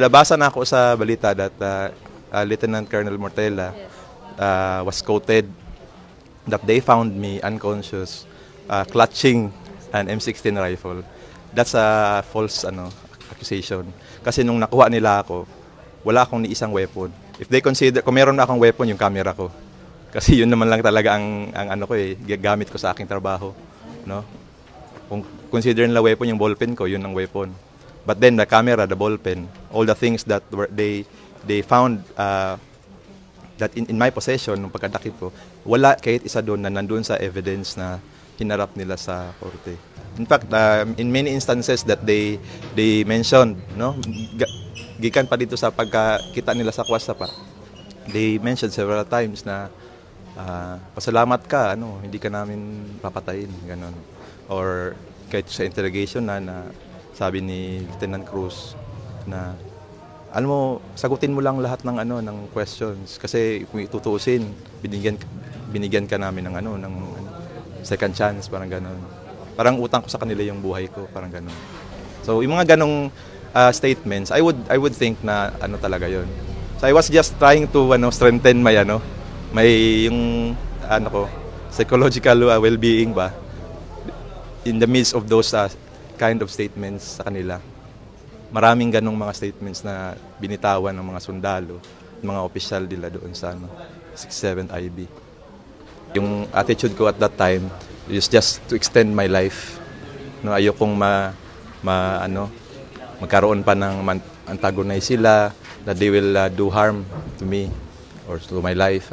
nabasa na ako sa balita that Lieutenant Colonel Mortella was quoted that they found me unconscious clutching an M16 rifle. That's a false accusation. Kasi nung nakuha nila ako, wala akong ni isang weapon. If they consider, kung meron na akong weapon, yung camera ko. Kasi yun naman lang talaga ang gamit ko sa aking trabaho, no? Kung consider nila weapon yung ballpen ko, yun ang weapon. But then the camera, the ballpen, all the things that they found that in my possession nung pagkadakip ko, wala kahit isa doon na nandun sa evidence na hinarap nila sa korte. In fact, in many instances that they mentioned, no, gikan pa dito sa pagkakita nila sa kwasta pa, they mentioned several times na pasalamat ka, hindi ka namin papatayin, ganon. Or kahit sa interrogation na sabi ni Lieutenant Cruz na alam mo, sagutin mo lang lahat ng ng questions kasi kung itutuusin, binigyan ka namin ng second chance, parang ganon. Parang utang ko sa kanila yung buhay ko, parang ganon. So, yung mga ganong statements, I would think na talaga yon. So I was just trying to strengthen my yung psychological well-being ba in the midst of those kind of statements sa kanila. Maraming ganong mga statements na binitawan ng mga sundalo, mga opisyal nila doon sa 67th IB. Yung attitude ko at that time is just to extend my life. No, ayokong magkaroon pa ng antagonize sila, that they will do harm to me or to my life.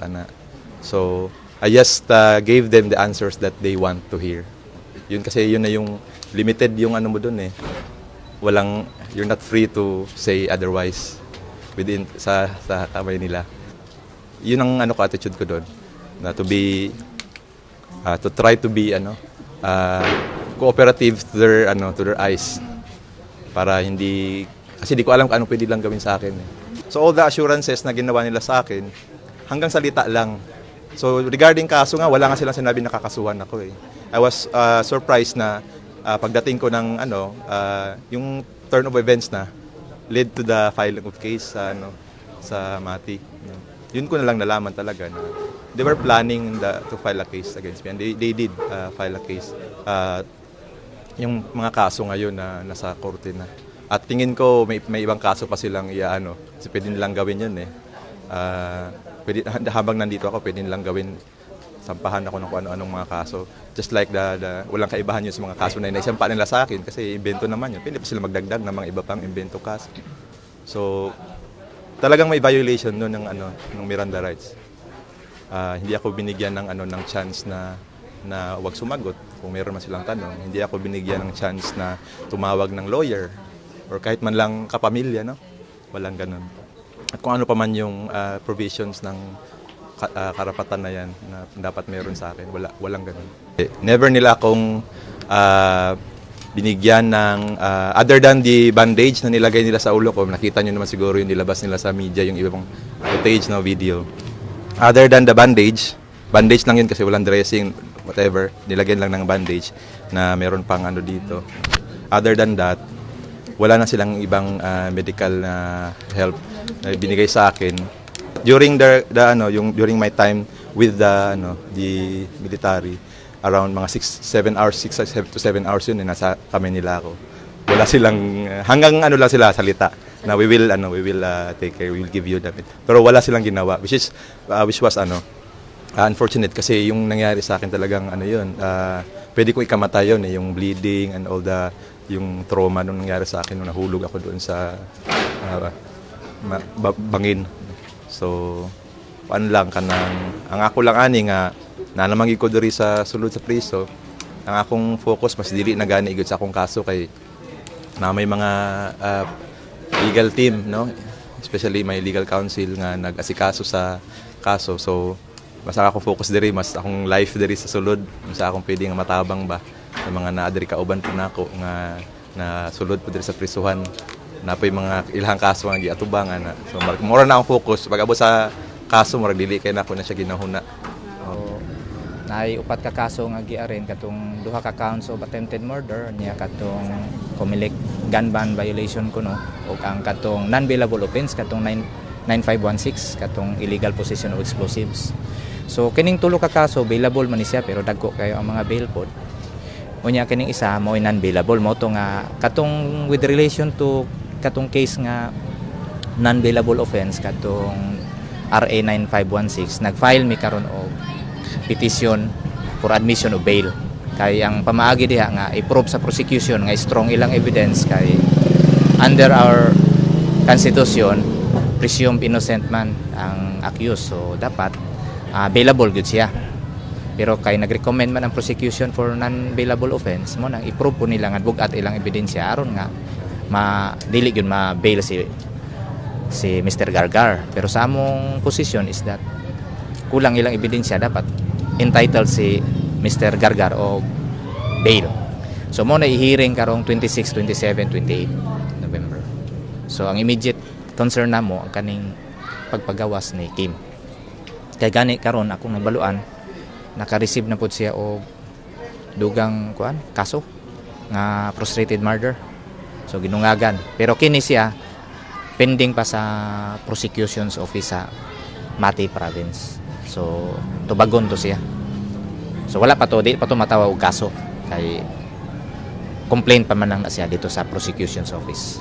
So, I just gave them the answers that they want to hear. Yun kasi yun na yung limited yung mo doon eh. You're not free to say otherwise within sa kamay nila. Yun ang attitude ko doon. Na to try to be cooperative to their eyes. Para hindi, kasi di ko alam kung ano pwede lang gawin sa akin. So all the assurances na ginawa nila sa akin, hanggang salita lang. So regarding kaso nga, wala nga silang sinabi na kakasuhan ako eh. I was surprised na pagdating ko ng yung turn of events na led to the filing of case sa Mati. Yun ko na lang nalaman talaga na they were planning to file a case against me and they did file a case. Yung mga kaso ngayon na nasa korte na. At tingin ko may ibang kaso pa silang kasi pwede nilang gawin yun eh. Habang nandito ako, pwede nilang gawin, sampahan ako ng kung ano-anong mga kaso. Just like walang kaibahan yun sa mga kaso na inaisampa nila sa akin kasi invento naman yun. Pwede pa sila magdagdag ng mga iba pang invento kaso. So, talagang may violation nun ng Miranda rights. Hindi ako binigyan ng chance na wag sumagot kung meron man silang tanong. Hindi ako binigyan ng chance na tumawag ng lawyer or kahit man lang kapamilya, no? Walang ganun. At kung ano pa man yung provisions ng karapatan na yan na dapat meron sa akin, walang ganun. Never nila akong binigyan ng other than the bandage na nilagay nila sa ulo ko. Nakita nyo naman siguro yung nilabas nila sa media, yung ibang footage na video. Other than the bandage lang yun kasi walang dressing, whatever, nilagyan lang ng bandage na meron pang dito. Other than that, wala na silang ibang medical na help na binigay sa akin. During during my time with the military, around mga 6 to 7 hours yun, nasa kami nila ako. Wala silang hanggang lang sila salita na we will take care, we will give you that. Pero wala silang ginawa, which was unfortunate kasi yung nangyari sa akin talagang pwede kong ikamatay yun yung bleeding and all yung trauma nung nangyari sa akin nung nahulog ako doon sa bangin. So, ang ako lang nga nanamanggi ko diri sa sulod sa priso. Ang akong focus mas dili na gani igod sa akong kaso kay na may mga legal team, no? Especially may legal counsel nga nag-asikaso sa kaso. So, mas akong focus diri, mas akong life diri sa sulod, mas akong pwedeng matabang ba sa mga naadiri kauban po nako nga na sulod po diri sa prisuhan. Napoy mga ilang kaso nga giatubangan na. So mura na akong focus pag abot sa kaso mura dili kay nako na siya ginahuna. Nay upat ka kaso nga giaren katong duha ka counts of attempted murder niya katong COMELEC gun ban violation kuno ug ang katong non-bailable offense katong 9516 katong illegal possession of explosives. So kining tulo ka kaso bailable man ni siya pero dagko kayo ang mga bail pod. Unya kining isa mo non-bailable mo to nga katong with relation to katong case nga non-bailable offense katong RA 9516 nag-file mi karon og petition for admission of bail kay ang pamaagi diha nga i-prove sa prosecution nga strong ilang evidence kay under our constitution presumed innocent man ang accused so dapat bailable gud siya pero kay nag-recommend man ang prosecution for non-bailable offense mo nang i-prove po nila nga bugat ilang ebidensya aron nga dili gyud ma-bail si Mr. Gargar pero sa among position is that kulang ilang ebidensya dapat entitled si Mr. Gargar o bail. So mo na i-hearing karong 26, 27, 28 November. So ang immediate concern namo ang kaning pagpagawas ni Kim. Kay gani karon akong nabaluan naka-receive na pud siya og dugang kaso nga frustrated murder. So ginungagan. Pero kini siya pending pa sa prosecution's office sa Mati province. So tubagon to siya. So wala pa to, di pa to matawa og kaso kay complaint pa man lang na siya dito sa prosecution's office.